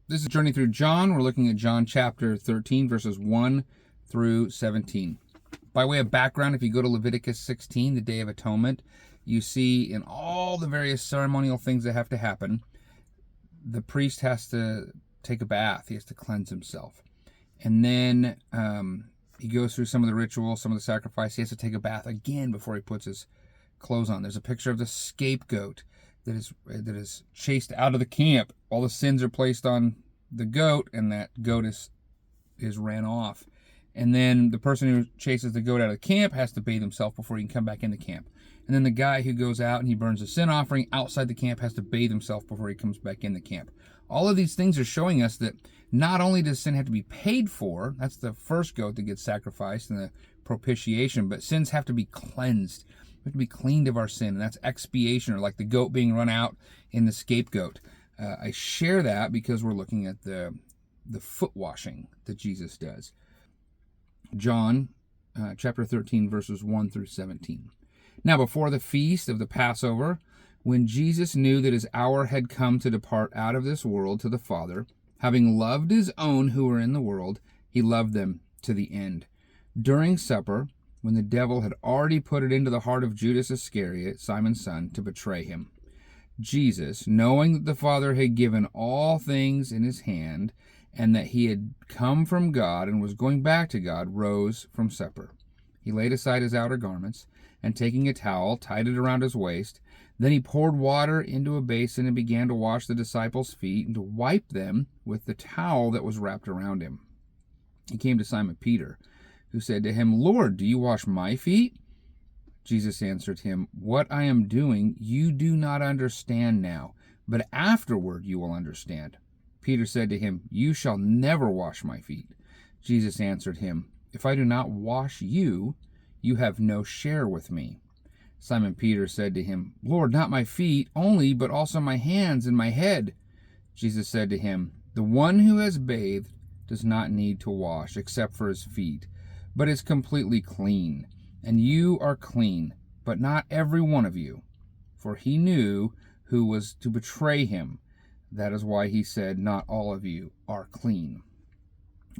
This is Journey Through John. We're looking at John chapter 13, verses 1 through 17. By way of background, if you go to Leviticus 16, the Day of Atonement, you see in all the various ceremonial things that have to happen, the priest has to take a bath. He has to cleanse himself. And then he goes through some of the rituals, some of the sacrifice. He has to take a bath again before he puts his clothes on. There's a picture of the scapegoat that is chased out of the camp. All the sins are placed on the goat, and that goat is ran off. And then the person who chases the goat out of the camp has to bathe himself before he can come back in the camp. And then the guy who goes out and he burns a sin offering outside the camp has to bathe himself before he comes back in the camp. All of these things are showing us that not only does sin have to be paid for, that's the first goat that gets sacrificed in the propitiation, but sins have to be cleansed. We have to be cleaned of our sin, and that's expiation, or like the goat being run out in the scapegoat. I share that because we're looking at the foot washing that Jesus does. John chapter 13, verses 1 through 17. Now before the feast of the Passover, when Jesus knew that his hour had come to depart out of this world to the Father, having loved his own who were in the world, he loved them to the end. During supper, when the devil had already put it into the heart of Judas Iscariot, Simon's son, to betray him, Jesus, knowing that the Father had given all things in his hand, and that he had come from God and was going back to God, rose from supper. He laid aside his outer garments, and taking a towel, tied it around his waist. Then he poured water into a basin and began to wash the disciples' feet and to wipe them with the towel that was wrapped around him. He came to Simon Peter, who said to him, "Lord, do you wash my feet?" Jesus answered him, "What I am doing you do not understand now, but afterward you will understand." Peter said to him, "You shall never wash my feet." Jesus answered him, "If I do not wash you, you have no share with me." Simon Peter said to him, "Lord, not my feet only, but also my hands and my head." Jesus said to him, "The one who has bathed does not need to wash except for his feet, but is completely clean. And you are clean, but not every one of you." For he knew who was to betray him. That is why he said, "Not all of you are clean."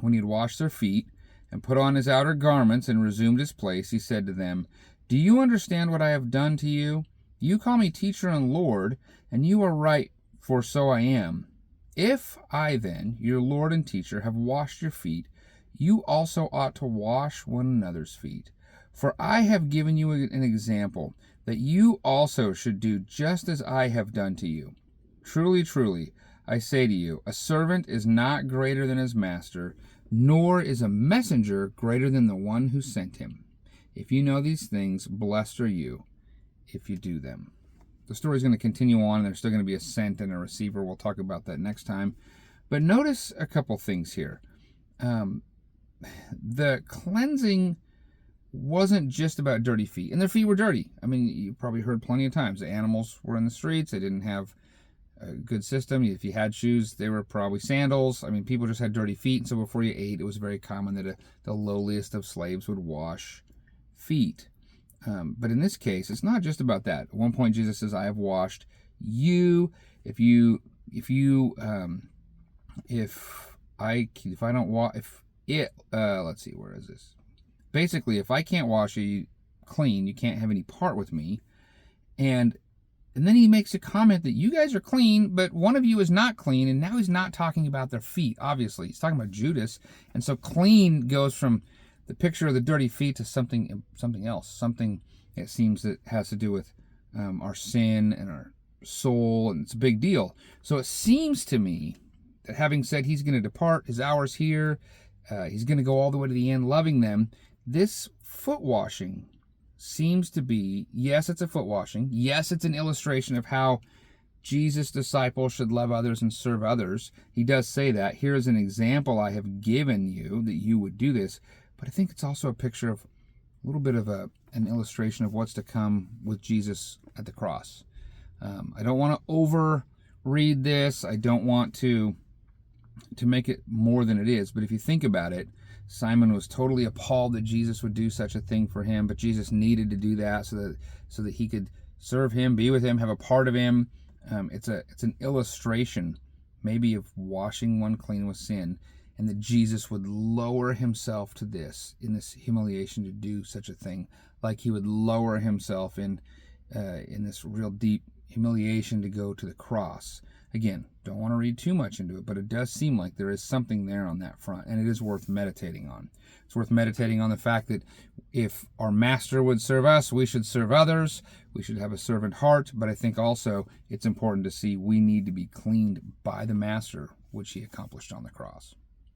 When he had washed their feet and put on his outer garments and resumed his place, he said to them, "Do you understand what I have done to you? You call me teacher and Lord, and you are right, for so I am. If I then, your Lord and teacher, have washed your feet, you also ought to wash one another's feet. For I have given you an example, that you also should do just as I have done to you. Truly, truly, I say to you, a servant is not greater than his master, nor is a messenger greater than the one who sent him. If you know these things, blessed are you if you do them." The story is going to continue on. There's still going to be a sent and a receiver. We'll talk about that next time. But notice a couple things here. The cleansing wasn't just about dirty feet. And their feet were dirty. I mean, you probably heard plenty of times. The animals were in the streets. They didn't have a good system. If you had shoes, they were probably sandals. I mean, people just had dirty feet. And so before you ate, it was very common that the lowliest of slaves would wash feet. But in this case, it's not just about that. At one point, Jesus says, "I have washed you." Let's see, where is this? Basically, if I can't wash you clean, you can't have any part with me. And then he makes a comment that you guys are clean, but one of you is not clean. And now he's not talking about their feet, obviously. He's talking about Judas. And so clean goes from the picture of the dirty feet to something else, something it seems that has to do with our sin and our soul, and it's a big deal. So it seems to me that having said he's going to depart, his hour's here, he's going to go all the way to the end loving them, this foot washing seems to be, yes, it's a foot washing. Yes, it's an illustration of how Jesus' disciples should love others and serve others. He does say that. Here is an example I have given you that you would do this. But I think it's also a picture of a little bit of an illustration of what's to come with Jesus at the cross. I don't want to overread this. I don't want to make it more than it is. But if you think about it, Simon was totally appalled that Jesus would do such a thing for him, but Jesus needed to do that so that he could serve him, be with him, have a part of him. It's an illustration maybe of washing one clean with sin, and that Jesus would lower himself to this, in this humiliation to do such a thing, like he would lower himself in this real deep humiliation to go to the cross. Again, don't want to read too much into it, but it does seem like there is something there on that front, and it is worth meditating on. It's worth meditating on the fact that if our master would serve us, we should serve others. We should have a servant heart, but I think also it's important to see we need to be cleaned by the master, which he accomplished on the cross.